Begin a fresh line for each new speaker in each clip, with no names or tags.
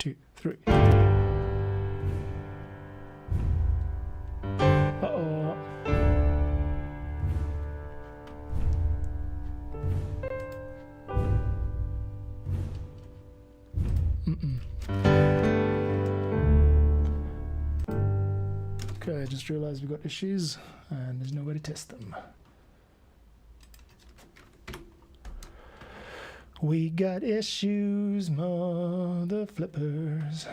2, 3. Uh-oh. Okay, I just realized we've got issues and there's no way to test them. We got issues, mother flippers.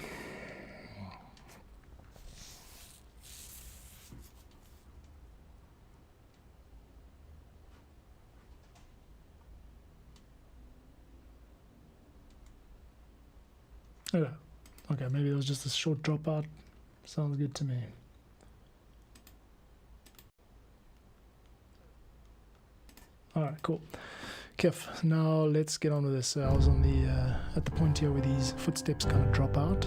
Oh, okay, maybe it was just a short dropout. Sounds good to me. Alright, cool. Kif, now let's get on with this. I was on the at the point here where these footsteps kind of drop out,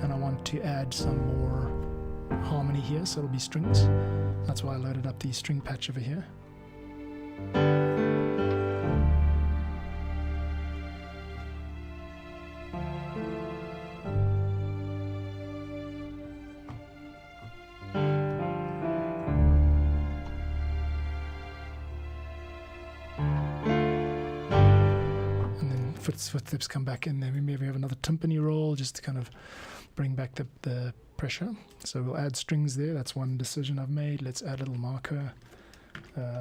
and I want to add some more harmony here, so it'll be strings. That's why I loaded up the string patch over here. Footsteps come back in there. We maybe have another timpani roll just to kind of bring back the pressure. So we'll add strings there. That's one decision I've made. Let's add a little marker.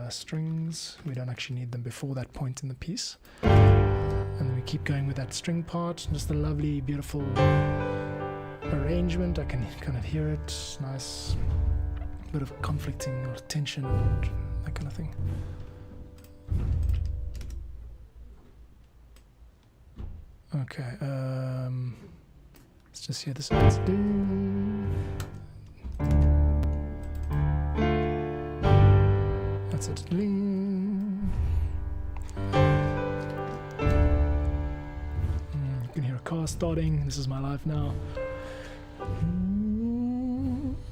Strings. We don't actually need them before that point in the piece. And then we keep going with that string part. Just a lovely, beautiful arrangement. I can kind of hear it. Nice bit of conflicting or tension and that kind of thing. Okay, let's just hear this. Let's do. That's it. You can hear a car starting. This is my life now.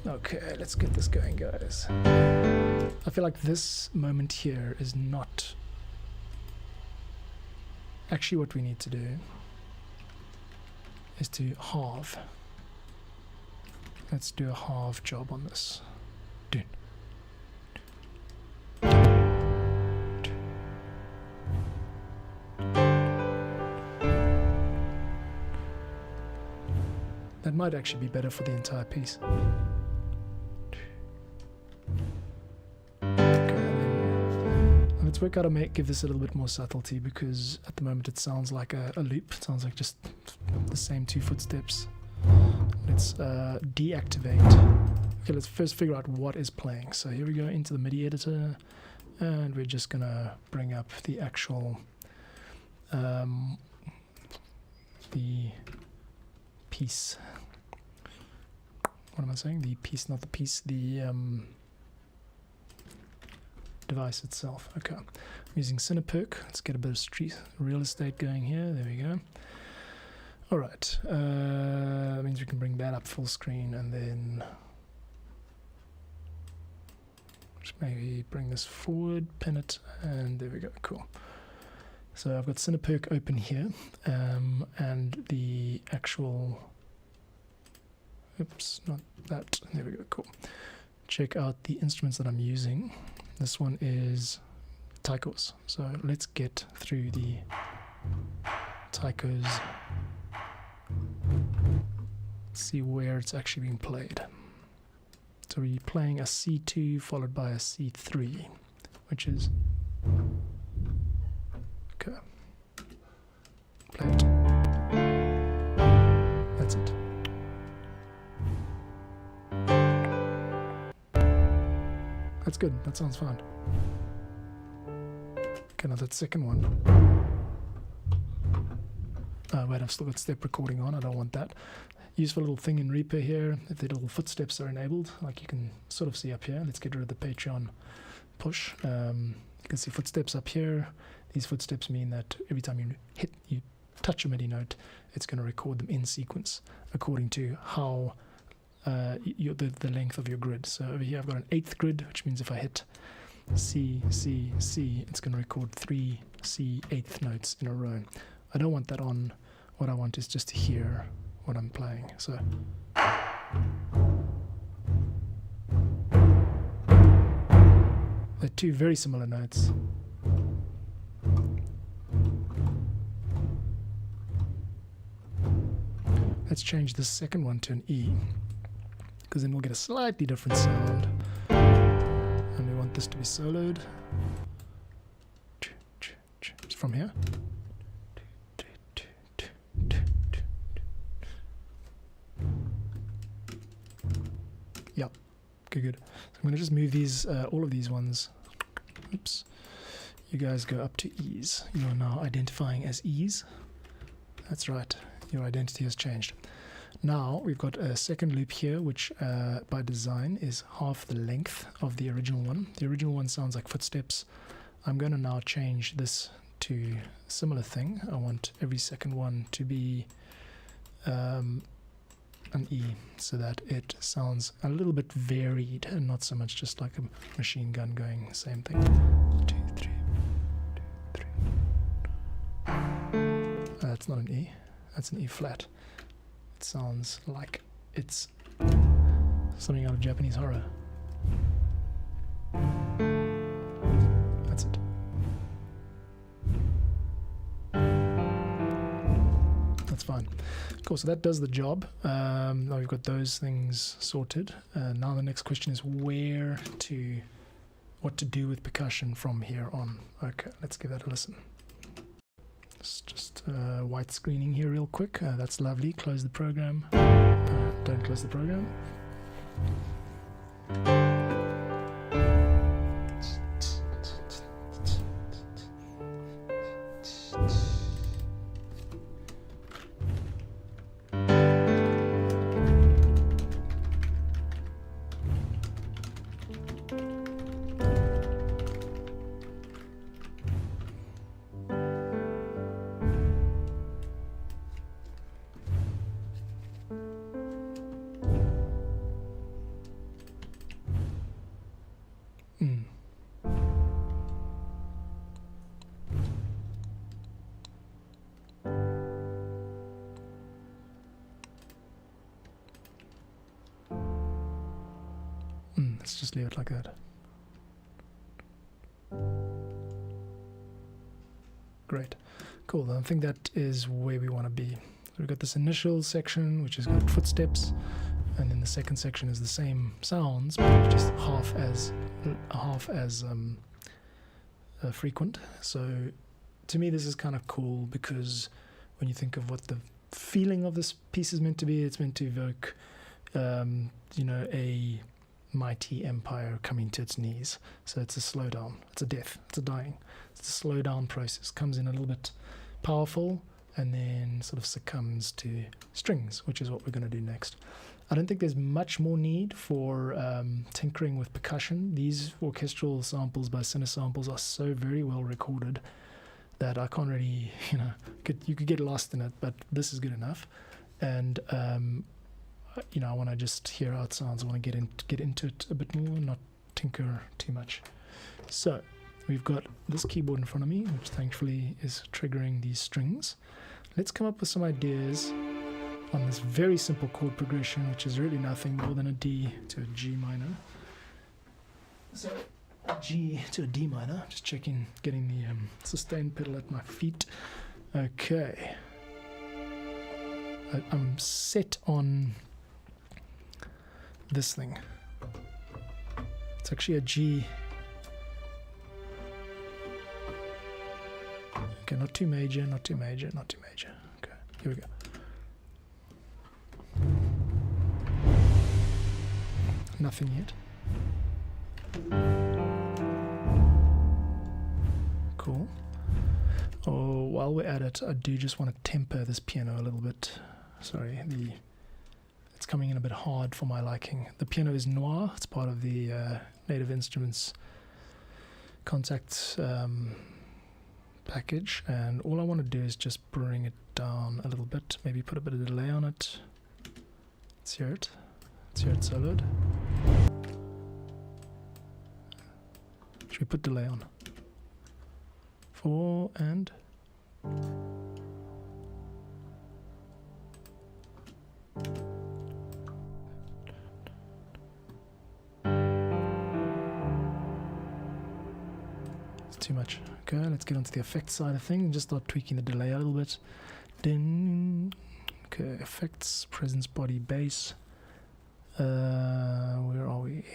Okay, let's get this going, guys. I feel like this moment here is not actually what we need to do. Is to halve. Let's do a halve job on this. Dude. That might actually be better for the entire piece. Let's work out how to give this a little bit more subtlety, because at the moment it sounds like a loop. It sounds like just the same 2 footsteps. Let's deactivate. Okay, let's first figure out what is playing. So here we go into the MIDI editor, and we're just gonna bring up the actual the piece. What am I saying? The piece, not the piece. The device itself. Okay, I'm using Cineperk. Let's get a bit of street real estate going here. There we go. All right, that means we can bring that up full screen, and then just maybe bring this forward, pin it, and there we go. Cool. So I've got Cineperk open here, and the actual. Oops, not that. There we go. Cool. Check out the instruments that I'm using. This one is taikos. So let's get through the taikos. See where it's actually being played. So we're playing a C2 followed by a C3, which is okay. Play it. That's it. That's good. That sounds fine. Okay, now that second one. Wait, I've still got step recording on. I don't want that. Useful little thing in Reaper here. If the little footsteps are enabled, like you can sort of see up here. Let's get rid of the Patreon push. You can see footsteps up here. These footsteps mean that every time you touch a MIDI note, it's going to record them in sequence according to how the length of your grid. So over here I've got an 8th grid, which means if I hit C, C, C, it's going to record 3 C 8th notes in a row. I don't want that on. What I want is just to hear what I'm playing. So they're two very similar notes. Let's change the second one to an E, because then we'll get a slightly different sound. And we want this to be soloed. It's from here. Yep. Okay, good. So I'm going to just move these, all of these ones. Oops. You guys go up to E's. You are now identifying as E's. That's right. Your identity has changed. Now we've got a second loop here, which by design is half the length of the original one. The original one sounds like footsteps. I'm going to now change this to a similar thing. I want every second one to be an E, so that it sounds a little bit varied and not so much just like a machine gun going same thing. 2, 3, 2, 3. That's not an E. That's an E flat. It sounds like it's something out of Japanese horror. That's it. That's fine. Cool, so that does the job. Now we've got those things sorted. Now the next question is what to do with percussion from here on. Okay, let's give that a listen. Just white screening here real quick. That's lovely. Close the program. Don't close the program. Let's just leave it like that. Great. Cool. I think that is where we want to be. So we've got this initial section, which has got footsteps, and then the second section is the same sounds, but just half as frequent. So to me, this is kind of cool, because when you think of what the feeling of this piece is meant to be, it's meant to evoke, a mighty empire coming to its knees. So it's a slowdown, it's a death, it's a dying, it's a slow down process. Comes in a little bit powerful and then sort of succumbs to strings, which is what we're going to do next. I don't think there's much more need for tinkering with percussion. These orchestral samples by Cinesamples are so very well recorded that I can't really, you could get lost in it, but this is good enough. And I want to just hear how it sounds. I want to get into it a bit more, not tinker too much. So we've got this keyboard in front of me, which thankfully is triggering these strings. Let's come up with some ideas on this very simple chord progression, which is really nothing more than a D to a G minor. So a G to a D minor. Just checking, getting the sustain pedal at my feet. Okay. I'm set on this thing. It's actually a G. Okay, not too major, not too major, not too major. Okay, here we go. Nothing yet. Cool. Oh, while we're at it, I do just want to temper this piano a little bit. Sorry, it's coming in a bit hard for my liking. The piano is noir. It's part of the Native Instruments Contact package, and all I want to do is just bring it down a little bit, maybe put a bit of delay on it. Let's hear it. Let's hear it soloed. Should we put delay on? 4 and Okay, let's get onto the effect side of things. Just start tweaking the delay a little bit. Then, okay, effects, presence, body, bass. Where are we?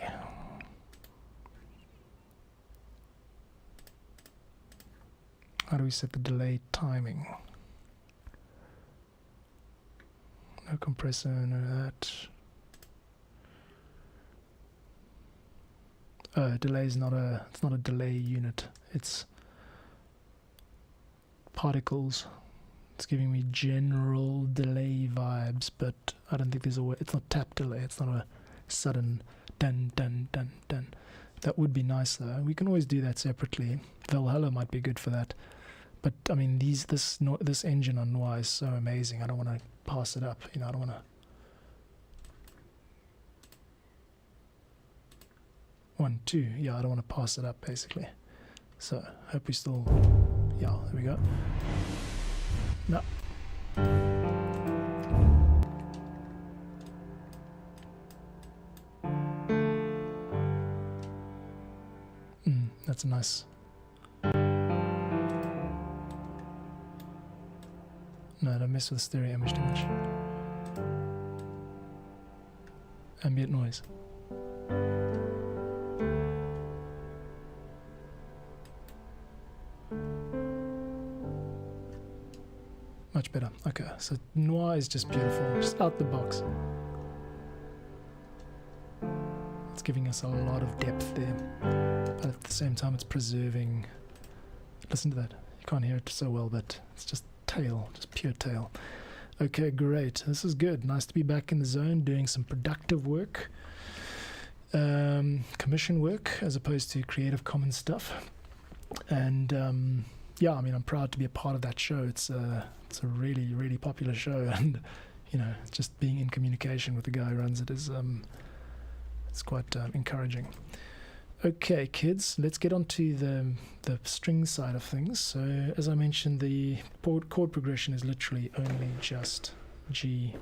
How do we set the delay timing? No compressor, no that. Delay is not it's not a delay unit. It's particles. It's giving me general delay vibes, but I don't think there's a way. It's not tap delay. It's not a sudden dun dun dun dun. That would be nice though. We can always do that separately. Valhalla might be good for that. But I mean, this engine on Noir is so amazing. I don't want to pass it up. You know, I don't want to. 1, 2. Yeah, I don't want to pass it up basically. So hope we still. Yeah, there we go. No. That's nice. No, don't mess with the stereo image too much. Ambient noise. Much better. Okay, so Noir is just beautiful, just out the box. It's giving us a lot of depth there, but at the same time it's preserving. Listen to that. You can't hear it so well, but it's just tail, just pure tail. Okay, great. This is good. Nice to be back in the zone, doing some productive work, commission work, as opposed to Creative Commons stuff. And yeah, I mean, I'm proud to be a part of that show. It's a really, really popular show, and you know, just being in communication with the guy who runs it is it's quite encouraging. Okay, kids, let's get on to the string side of things. So, as I mentioned, the chord progression is literally only just G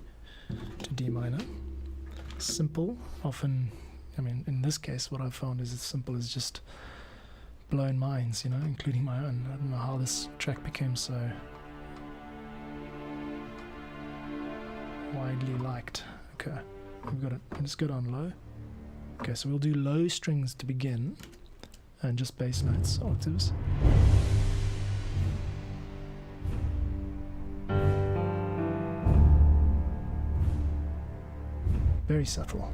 to D minor. Simple. Often, I mean, in this case, what I've found is as simple as just blown minds, you know, including my own. I don't know how this track became so widely liked. Okay, we've got it. Let's go down low. Okay, so we'll do low strings to begin, and just bass notes, octaves. Very subtle.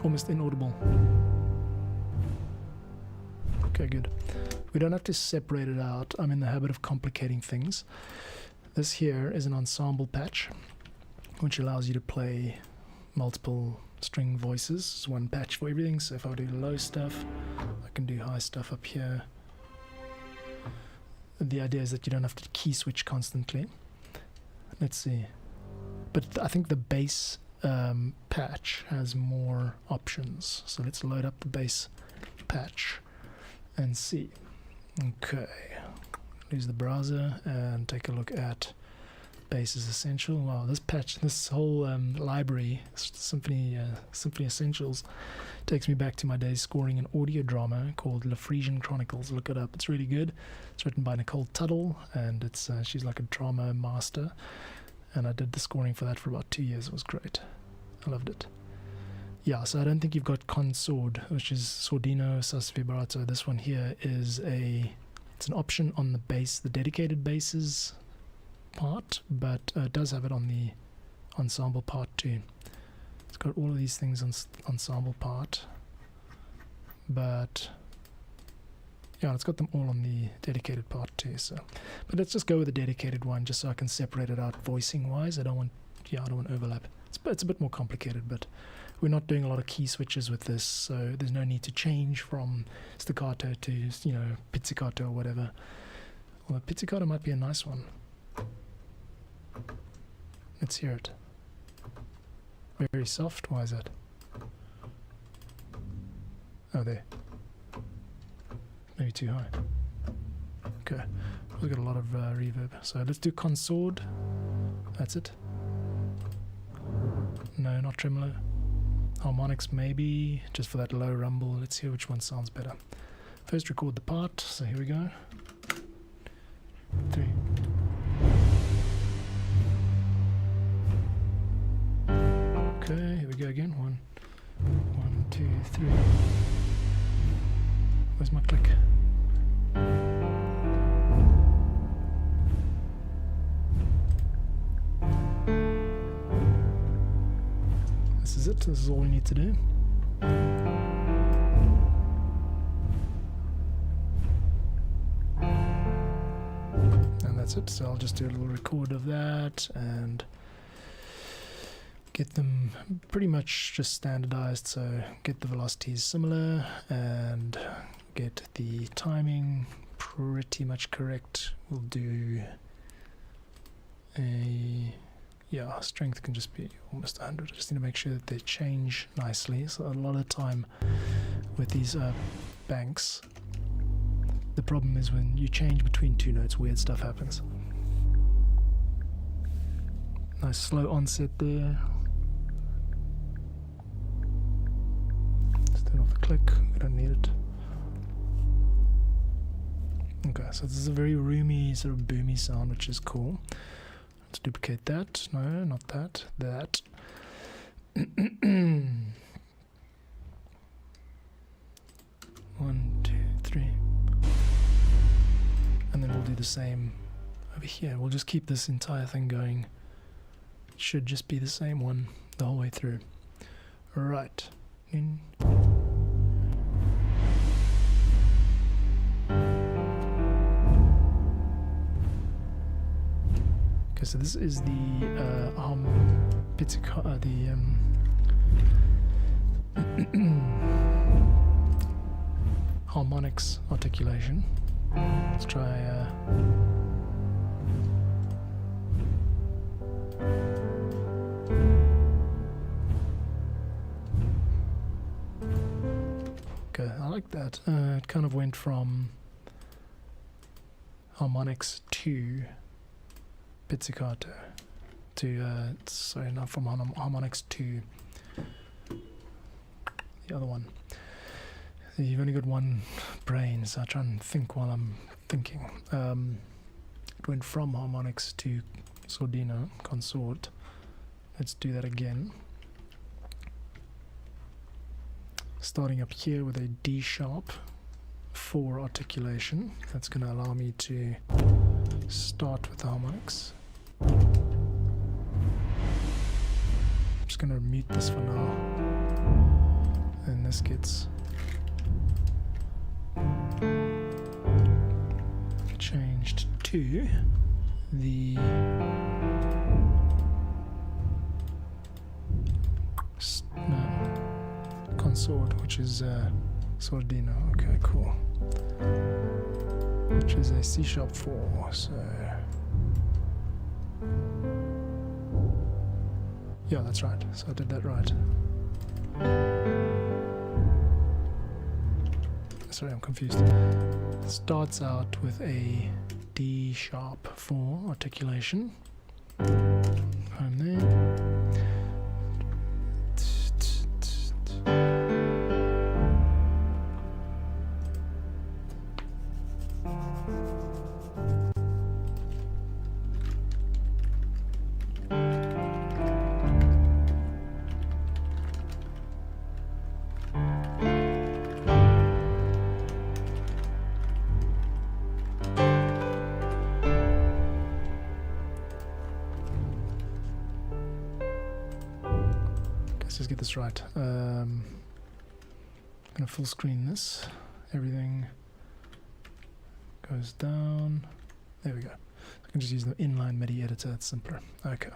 Almost inaudible. Okay, good. We don't have to separate it out. I'm in the habit of complicating things. This here is an ensemble patch, which allows you to play multiple string voices. It's one patch for everything. So if I do low stuff, I can do high stuff up here. The idea is that you don't have to key switch constantly. Let's see. But I think the bass patch has more options. So let's load up the bass patch and see. Okay, use the browser and take a look at Bass is Essential. Wow, this patch, this whole library, Symphony Essentials, takes me back to my days scoring an audio drama called La Frisian Chronicles. Look it up, it's really good. It's written by Nicole Tuttle, and it's she's like a drama master, and I did the scoring for that for about 2 years. It was great. I loved it. Yeah, so I don't think you've got Consord, which is Sordino sus vibrato. This one here is it's an option on the bass, the dedicated basses part, but it does have it on the ensemble part too. It's got all of these things on ensemble part, but yeah, it's got them all on the dedicated part too. So, but let's just go with the dedicated one, just so I can separate it out voicing wise. I don't want overlap. It's a bit more complicated, but we're not doing a lot of key switches with this, so there's no need to change from staccato to, you know, pizzicato or whatever. Well, pizzicato might be a nice one. Let's hear it. Very soft. Why is that? Oh, there. Maybe too high. Okay. We've got a lot of reverb. So let's do Consord. That's it. No, not tremolo. Harmonics maybe, just for that low rumble. Let's hear which one sounds better. First record the part, so here we go. 3. Okay, here we go again. 1, 2, 3. Where's my click? This is it. This is all we need to do. And that's it. So I'll just do a little record of that and get them pretty much just standardized. So get the velocities similar and get the timing pretty much correct. We'll do a strength can just be almost 100. I just need to make sure that they change nicely. So a lot of the time with these banks, the problem is when you change between two notes, weird stuff happens. Nice slow onset there. Let's turn off the click, we don't need it. Okay, so this is a very roomy, sort of boomy sound, which is cool. Let's duplicate that. No, not that. That. 1, 2, 3. And then we'll do the same over here. We'll just keep this entire thing going. It should just be the same one the whole way through. Right. Okay, so this is the harmonics articulation. Let's try okay, I like that. It kind of went from harmonics to pizzicato to sorry, not from harmonics to the other one. You've only got one brain, so I try and think while I'm thinking. It went from harmonics to sordino, consort. Let's do that again. Starting up here with a D sharp 4 articulation. That's going to allow me to start with the harmonics. I'm just going to mute this for now. And this gets changed to the consort, which is sordino. Okay, cool. Which is a C sharp 4. So yeah, that's right. So I did that right. Sorry, I'm confused. It starts out with a D sharp 4 articulation. Home there. Let's get this right. I'm going to full screen this. Everything goes down. There we go. I can just use the inline MIDI editor. It's simpler. Okay.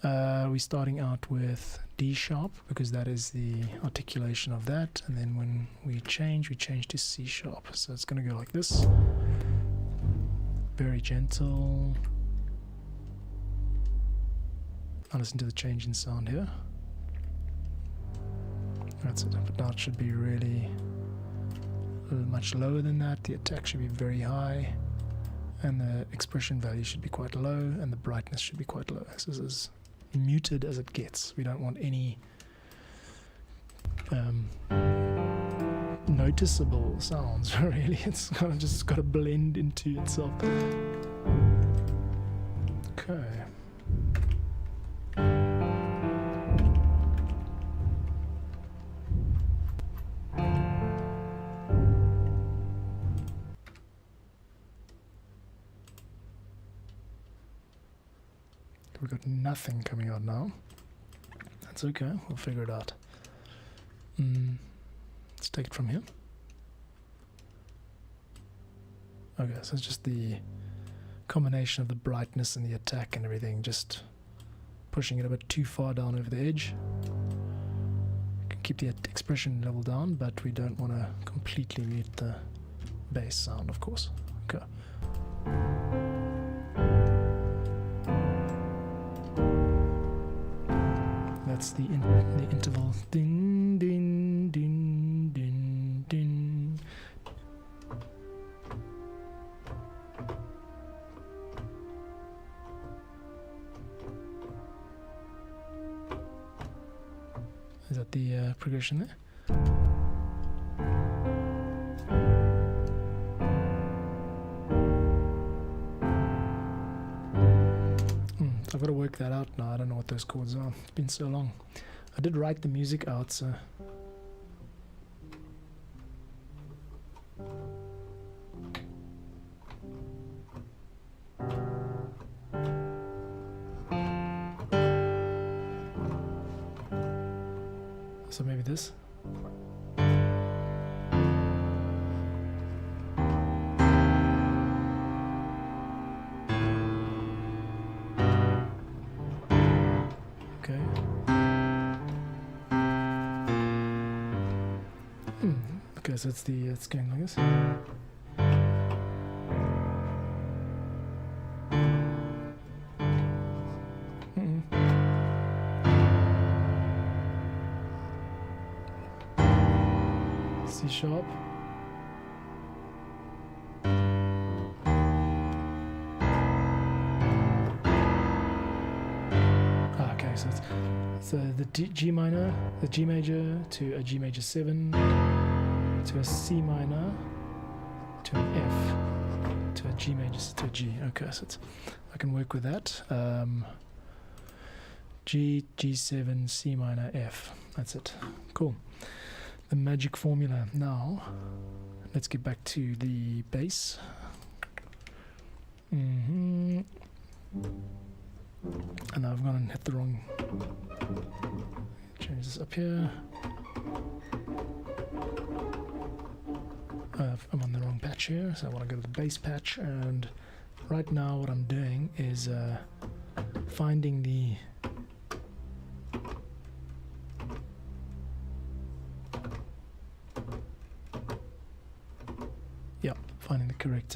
We're starting out with D sharp because that is the articulation of that. And then when we change to C sharp. So it's going to go like this. Very gentle. I'll listen to the change in sound here. That's it, but now it should be really much lower than that. The attack should be very high, and the expression value should be quite low, and the brightness should be quite low. So this is as muted as it gets. We don't want any noticeable sounds, really. It's kind of just got to blend into itself. Okay. We've got nothing coming out now. That's okay, we'll figure it out. Let's take it from here. Okay, so it's just the combination of the brightness and the attack and everything, just pushing it a bit too far down over the edge. We can keep the expression level down, but we don't want to completely mute the bass sound, of course. Okay. That's the interval. Ding, ding, ding, ding, ding. Is that the progression there? So I've got to work that out now. I don't know what those chords are. It's been so long. I did write the music out, so... So maybe this. Okay. Okay, so it's going like this. C sharp. Okay, so it's the G minor, the G major to a G major 7, to a C minor, to an F, to a G major, to a G. Okay, so I can work with that. G, G7, C minor, F. That's it. Cool. The magic formula. Now, let's get back to the bass. And I've gone and hit the wrong. Change this up here. I'm on the wrong patch here, so I want to go to the bass patch. And right now, what I'm doing is finding the finding the correct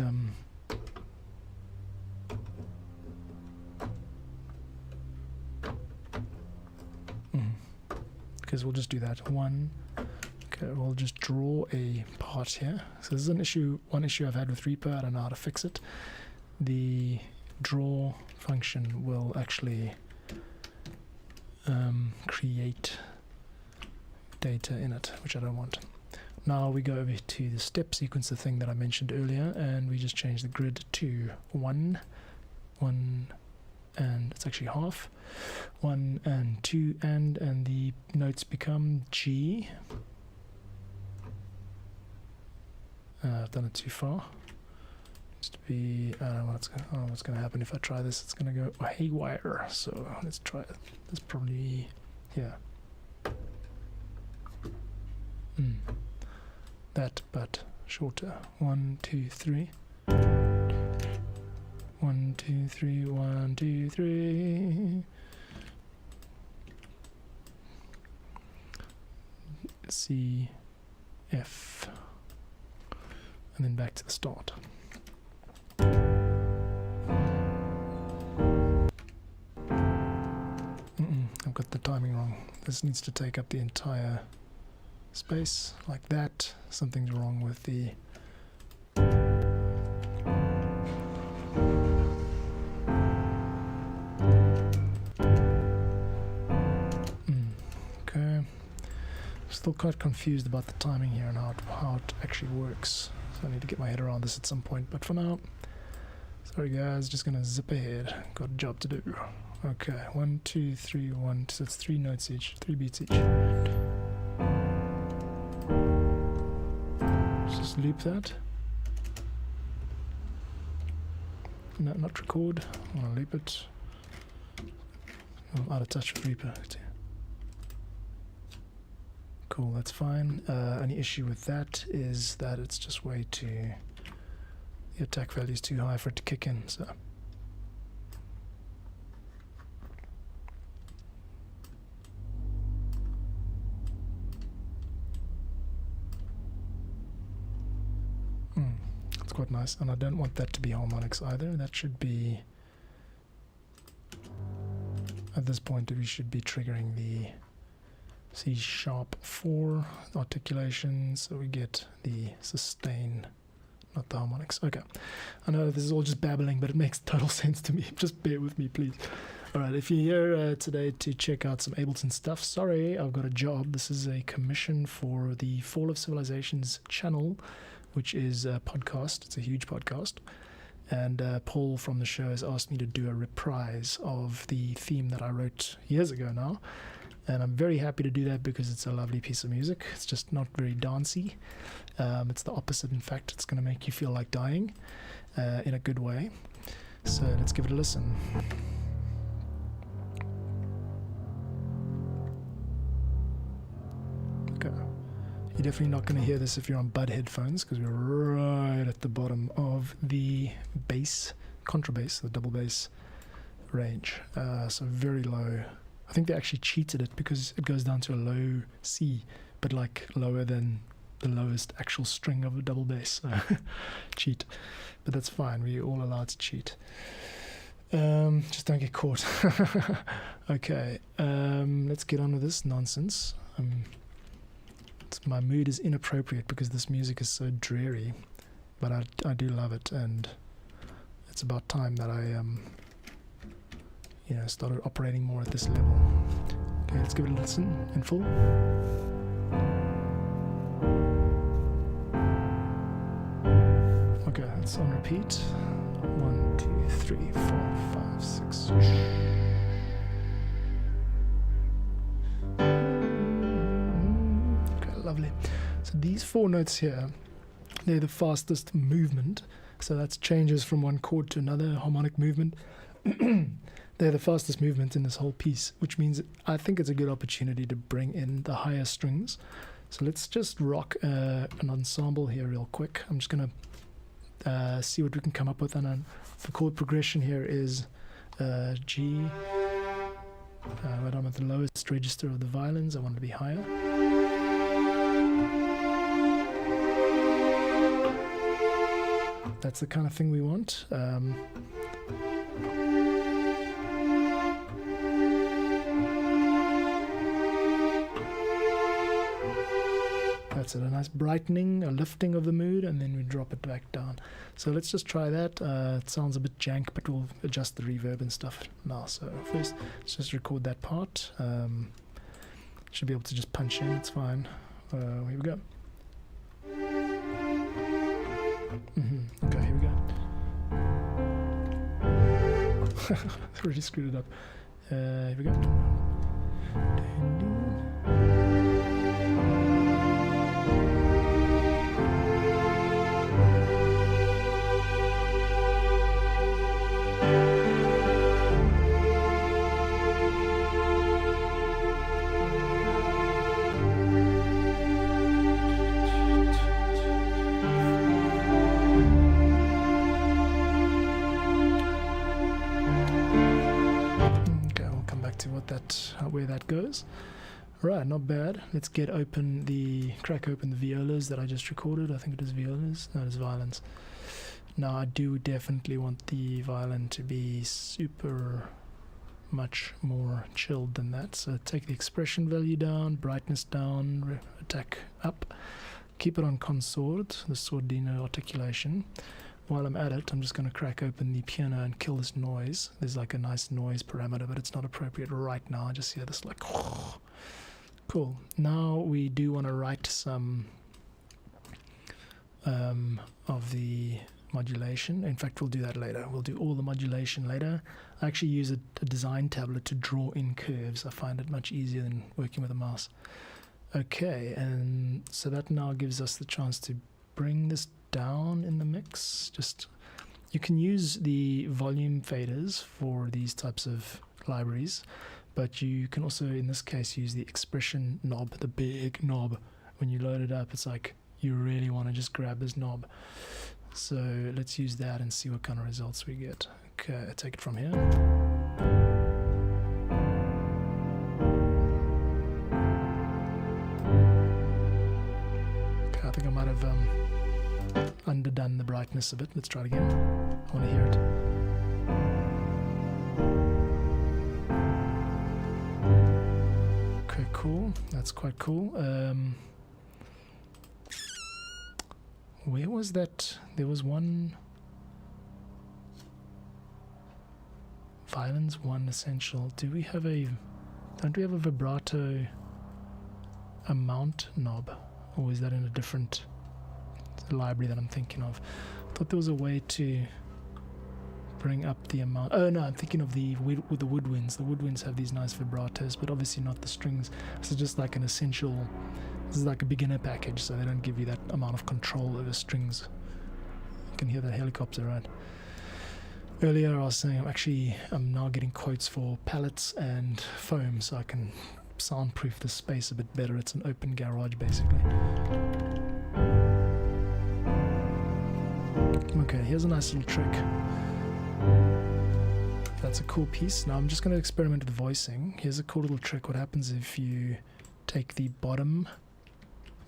because we'll just do that. Okay, we'll just draw a part here. So this is one issue I've had with Reaper. I don't know how to fix it. The draw function will actually create data in it, which I don't want. Now we go over to the step sequencer thing that I mentioned earlier, and we just change the grid to 1, and it's actually half, 1 and 2, and the notes become G. I've done it too far. Just to be, I don't know what's going to happen if I try this. It's going to go haywire. So let's try it. That's probably, yeah. That, but shorter. 1, 2, 3. 1, 2, 3. 1, 2, 3. C, F, and then back to the start. I've got the timing wrong. This needs to take up the entire space like that. Something's wrong with the Still quite confused about the timing here and how it actually works. So I need to get my head around this at some point. But for now, sorry guys, just gonna zip ahead. Got a job to do. Okay, 1, 2, 3, 1. So it's 3 notes each, 3 beats each. Let's just loop that. No, not record. I'm gonna loop it. I'm out of touch with Reaper. Cool, that's fine. Only issue with that is that it's just way too... the attack value is too high for it to kick in, so... That's quite nice, and I don't want that to be harmonics either. That should be... at this point we should be triggering the C sharp 4 articulation, so we get the sustain, not the harmonics. Okay, I know this is all just babbling, but it makes total sense to me. Just bear with me, please. Alright, if you're here today to check out some Ableton stuff, sorry, I've got a job. This is a commission for the Fall of Civilisations channel, which is a podcast. It's a huge podcast. And Paul from the show has asked me to do a reprise of the theme that I wrote years ago now. And I'm very happy to do that because it's a lovely piece of music. It's just not very dancey. It's the opposite, in fact. It's going to make you feel like dying in a good way. So let's give it a listen. Okay. You're definitely not going to hear this if you're on bud headphones, because we're right at the bottom of the bass, contrabass, the double bass range. So very low. I think they actually cheated it because it goes down to a low C, but like lower than the lowest actual string of a double bass. Cheat. But that's fine. We're all allowed to cheat. Just don't get caught. Okay. Let's get on with this nonsense. My mood is inappropriate because this music is so dreary, but I do love it, and it's about time that I started operating more at this level. Okay, let's give it a listen in full. Okay, it's on repeat. 1, 2, 3, 4, 5, 6. Lovely. So these 4 notes here, they're the fastest movement. So that changes from one chord to another, harmonic movement. They're the fastest movement in this whole piece, which means I think it's a good opportunity to bring in the higher strings. So let's just rock an ensemble here real quick. I'm just going to see what we can come up with. And the chord progression here is G. But I'm at the lowest register of the violins. I want it to be higher. That's the kind of thing we want. That's it, a nice brightening, a lifting of the mood, and then we drop it back down. So let's just try that. It sounds a bit jank, but we'll adjust the reverb and stuff now. So first, let's just record that part. Should be able to just punch in, it's fine. Here we go. Okay, here we go. Already screwed it up. Here we go. Where that goes. Right, not bad. Let's crack open the violas that I just recorded. I think it is violas. No, it is violins. Now I do definitely want the violin to be super much more chilled than that. So take the expression value down, brightness down, attack up. Keep it on consort, the sordino articulation. While I'm at it, I'm just going to crack open the piano and kill this noise. There's like a nice noise parameter, but it's not appropriate right now. I just hear this like Cool. Now we do want to write some of the modulation. In fact, we'll do that later. We'll do all the modulation later. I actually use a design tablet to draw in curves. I find it much easier than working with a mouse. Okay, and so that now gives us the chance to bring this down in the mix. You can use the volume faders for these types of libraries, but you can also, in this case, use the expression knob, the big knob. When you load it up, it's like you really want to just grab this knob. So let's use that and see what kind of results we get. Okay, I take it from here. Okay, I think I might have underdone the brightness a bit. Let's try it again. I want to hear it. Okay, cool. That's quite cool. Where was that? There was one. Violins 1 essential. Don't we have a vibrato amount knob? Or is that in a different library that I'm thinking of? I thought there was a way to bring up the amount. Oh no, I'm thinking of with the woodwinds. The woodwinds have these nice vibratos, but obviously not the strings. This is just like an essential. This is like a beginner package, so they don't give you that amount of control over strings. You can hear the helicopter, right? Earlier I was saying I'm now getting quotes for pallets and foam, so I can soundproof the space a bit better. It's an open garage basically. Okay, here's a nice little trick. That's a cool piece. Now I'm just going to experiment with voicing. Here's a cool little trick. What happens if you take the bottom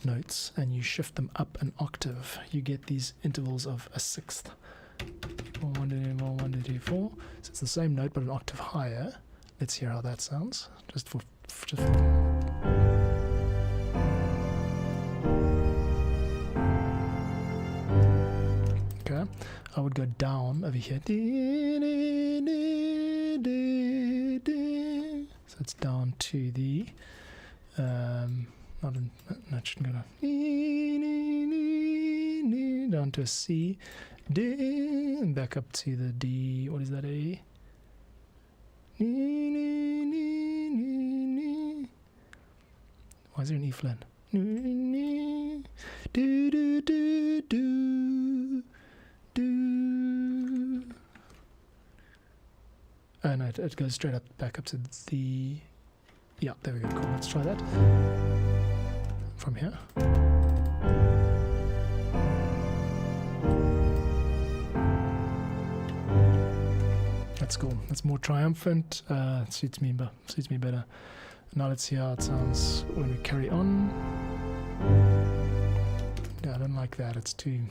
notes and you shift them up an octave? You get these intervals of a sixth. 1, 2, 3, 4, 1, 2, 3, 4. So it's the same note but an octave higher. Let's hear how that sounds. Okay, I would go down over here. So it's down to the that shouldn't go down to a C, D, and back up to the D. What is that? A. Why is there an E flat? Do do do do do. Oh no, it goes straight up, back up to the. Yeah, there we go. Cool. Let's try that from here. That's cool. That's more triumphant. It suits me better. Now let's see how it sounds when we carry on. Yeah, I don't like that. It's too.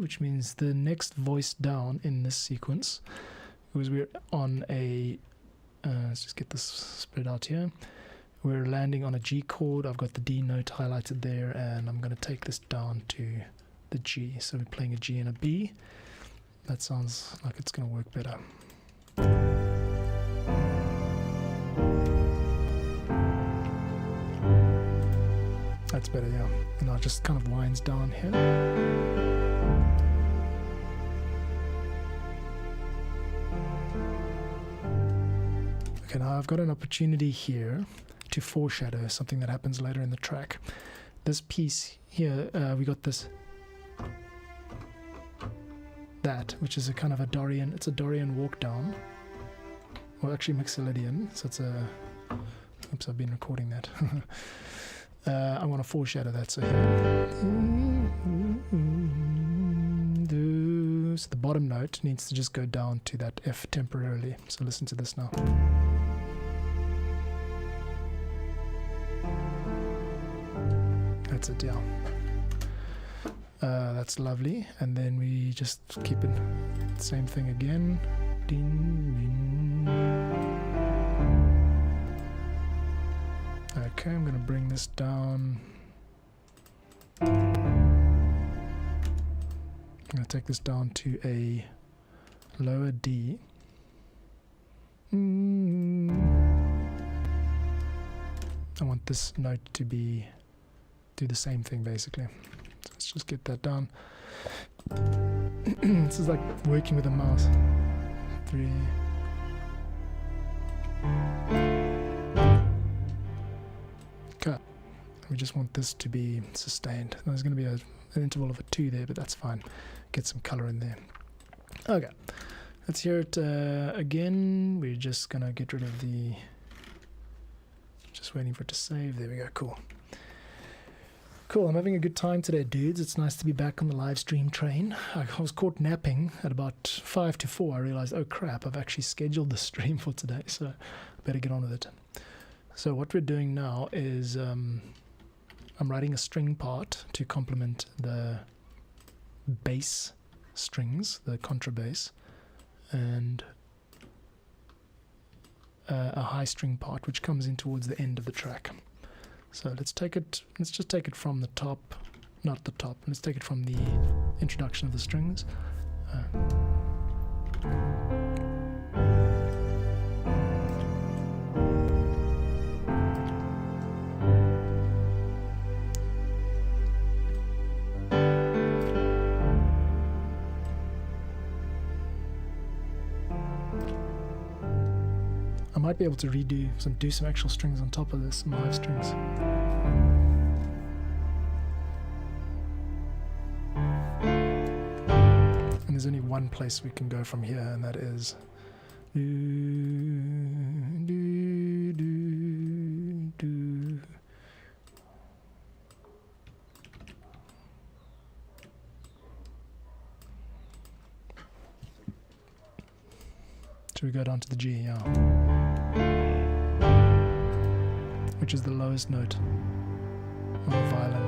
Which means the next voice down in this sequence, because we're on a. Let's just get this spread out here. We're landing on a G chord. I've got the D note highlighted there, and I'm going to take this down to the G. So we're playing a G and a B. That sounds like it's going to work better. That's better, yeah. And now it just kind of winds down here. Okay, now I've got an opportunity here to foreshadow something that happens later in the track. This piece here, we got this, which is a kind of a Dorian, it's a Dorian walk down, or actually Mixolydian, so it's a, oops, I've been recording that. I want to foreshadow that, so here. So the bottom note needs to just go down to that F temporarily, so listen to this now. That's it, yeah. That's lovely, and then we just keep it same thing again. Ding, ding. Okay, I'm going to bring this down. I'm going to take this down to a lower D. this note to do the same thing basically. So let's just get that down. This is like working with a mouse. 3. Okay. We just want this to be sustained. There's going to be an interval of a 2 there, but that's fine. Get some color in there. Okay. Let's hear it again. We're just going to get rid of the... Just waiting for it to save. There we go. Cool. Cool. I'm having a good time today, dudes. It's nice to be back on the live stream train. I was caught napping at about 5 to 4. I realized, oh crap, I've actually scheduled the stream for today, so I better get on with it. So what we're doing now is I'm writing a string part to complement the bass strings, the contrabass, and a high string part which comes in towards the end of the track. So let's just take it from the top, not the top, let's take it from the introduction of the strings. I might be able to do some actual strings on top of this, some live strings. And there's only one place we can go from here, and that is Should we go down to the G? Yeah. Which is the lowest note on the violin.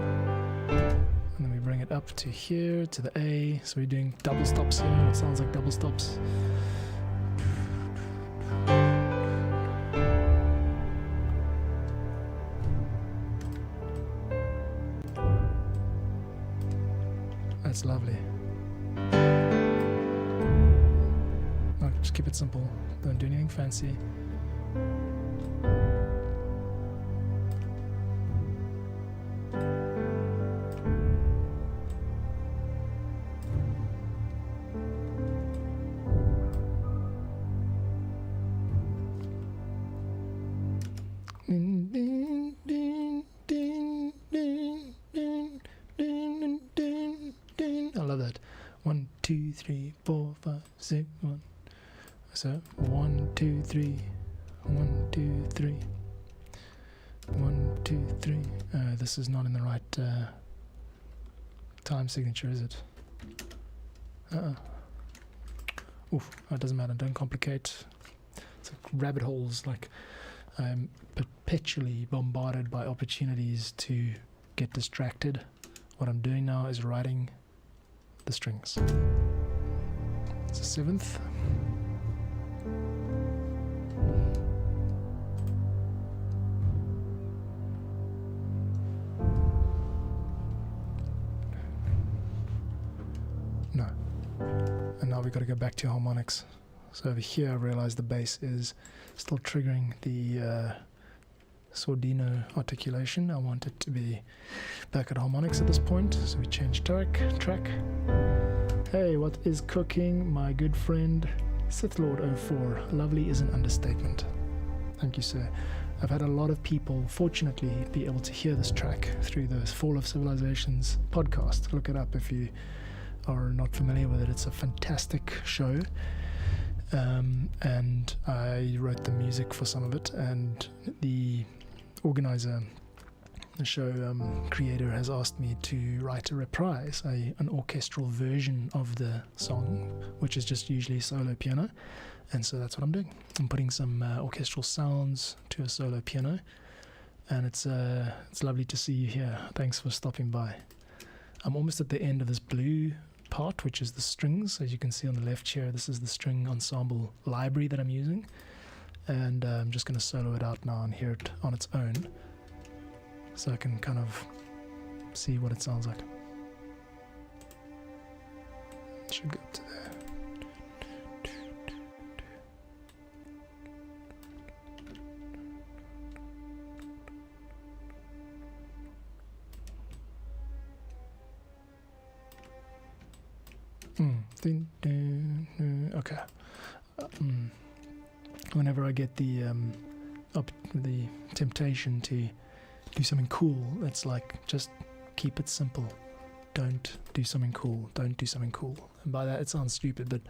And then we bring it up to here, to the A. So we're doing double stops here. It sounds like double stops. That's lovely. No, just keep it simple. Don't do anything fancy. I love that. 1, 2, 3, 4, 5, 6, 1. So 1, 2, 3, 1, 2, 3, 1, 2, 3. This is not in the right time signature, is it? Oof, it doesn't matter. Don't complicate. It's like rabbit holes. Like I'm perpetually bombarded by opportunities to get distracted. What I'm doing now is writing the strings. It's a 7th. No. And now we've got to go back to harmonics. So over here I realize the bass is still triggering the Sordino articulation. I want it to be back at harmonics at this point, so we change track. Hey, what is cooking, my good friend Sith Lord 04? Lovely is an understatement. Thank you, sir. I've had a lot of people, fortunately, be able to hear this track through the Fall of Civilisations podcast. Look it up if you are not familiar with it. It's a fantastic show. And I wrote the music for some of it, and the organizer, the show creator, has asked me to write a reprise, an orchestral version of the song, which is just usually solo piano, and so that's what I'm doing. I'm putting some orchestral sounds to a solo piano, and it's lovely to see you here. Thanks for stopping by. I'm almost at the end of this blue part, which is the strings. As you can see on the left here, this is the string ensemble library that I'm using, and I'm just going to solo it out now and hear it on its own, so I can kind of see what it sounds like. It should go up to there. Okay. Whenever I get the temptation to do something cool, it's like, just keep it simple. Don't do something cool. Don't do something cool. And by that, it sounds stupid, but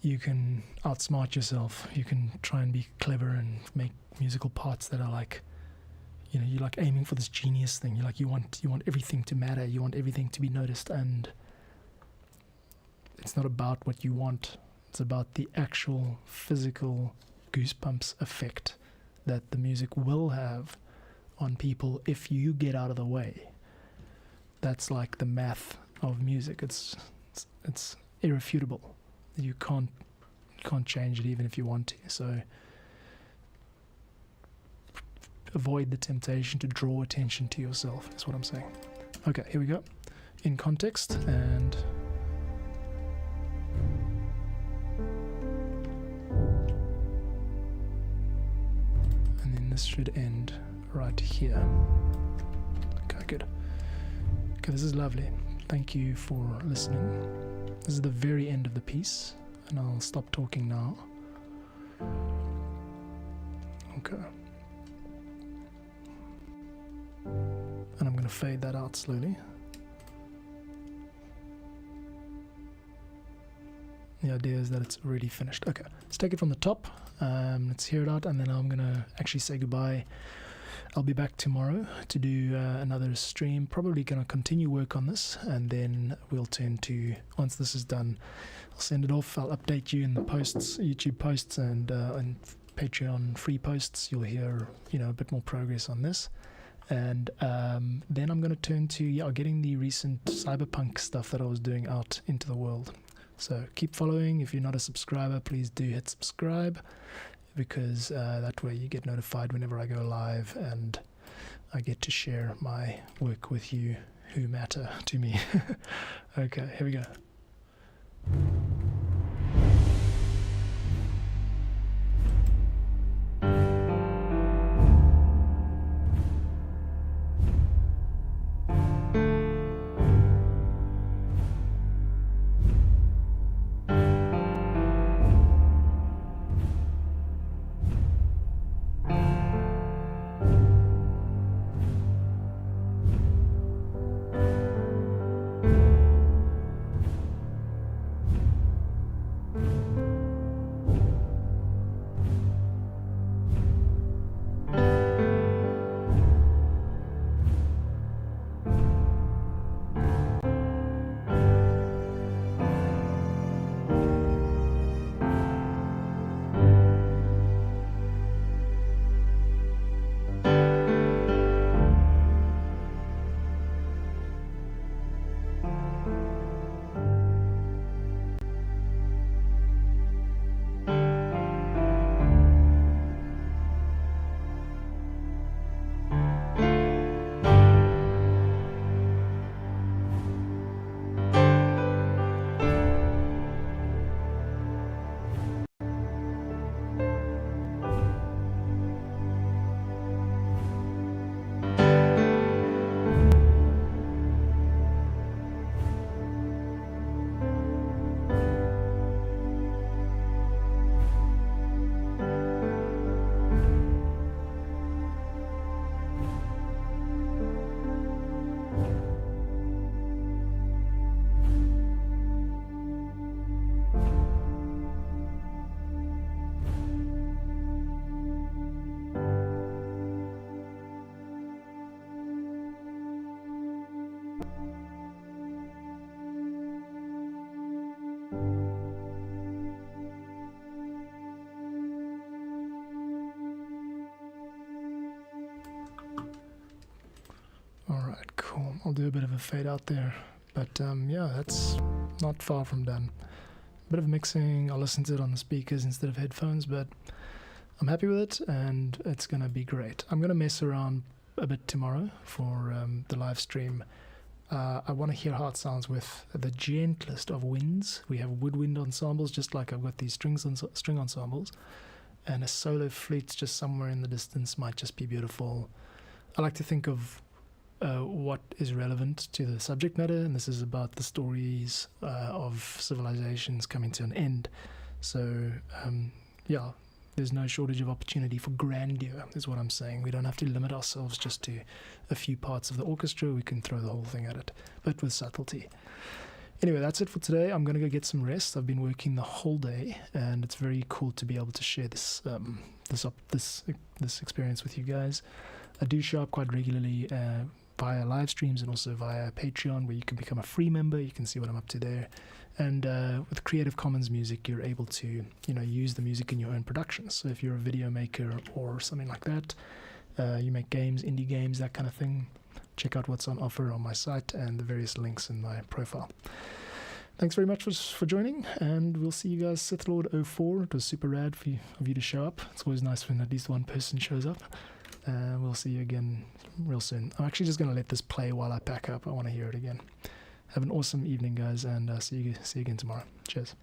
you can outsmart yourself. You can try and be clever and make musical parts that are like, you're like aiming for this genius thing. You're like, you want everything to matter. You want everything to be noticed, and it's not about what you want. It's about the actual physical goosebumps effect that the music will have on people if you get out of the way. That's like the math of music. It's irrefutable. You can't change it even if you want to. So avoid the temptation to draw attention to yourself, is what I'm saying. Okay, here we go. In context, and then this should end right here. Okay, good. Okay, this is lovely. Thank you for listening. This is the very end of the piece, and I'll stop talking now. Okay. And I'm going to fade that out slowly. The idea is that it's already finished. Okay, let's take it from the top. Let's hear it out, and then I'm going to actually say goodbye. I'll be back tomorrow to do another stream. Probably going to continue work on this, and then we'll turn to, once this is done, I'll send it off. I'll update you in the posts, YouTube posts, and Patreon free posts. You'll hear, a bit more progress on this. And then I'm going to turn to getting the recent cyberpunk stuff that I was doing out into the world. So keep following. If you're not a subscriber, please do hit subscribe, because that way you get notified whenever I go live, and I get to share my work with you who matter to me. Okay, here we go. Alright, cool. I'll do a bit of a fade out there. But yeah, that's not far from done. A bit of mixing. I'll listen to it on the speakers instead of headphones, but I'm happy with it, and it's going to be great. I'm going to mess around a bit tomorrow for the live stream. I want to hear how it sounds with the gentlest of winds. We have woodwind ensembles, just like I've got these string ensembles, and a solo flute just somewhere in the distance might just be beautiful. I like to think of what is relevant to the subject matter, and this is about the stories of civilizations coming to an end. So, yeah, there's no shortage of opportunity for grandeur, is what I'm saying. We don't have to limit ourselves just to a few parts of the orchestra. We can throw the whole thing at it, but with subtlety. Anyway, that's it for today. I'm going to go get some rest. I've been working the whole day, and it's very cool to be able to share this experience with you guys. I do show up quite regularly via live streams and also via Patreon, where you can become a free member. You can see what I'm up to there. And with Creative Commons music, you're able to, use the music in your own productions. So if you're a video maker or something like that, you make games, indie games, that kind of thing, check out what's on offer on my site and the various links in my profile. Thanks very much for joining, and we'll see you guys Sith Lord 04. It was super rad of you to show up. It's always nice when at least one person shows up. We'll see you again real soon. I'm actually just going to let this play while I pack up. I want to hear it again. Have an awesome evening, guys, and see you again tomorrow. Cheers.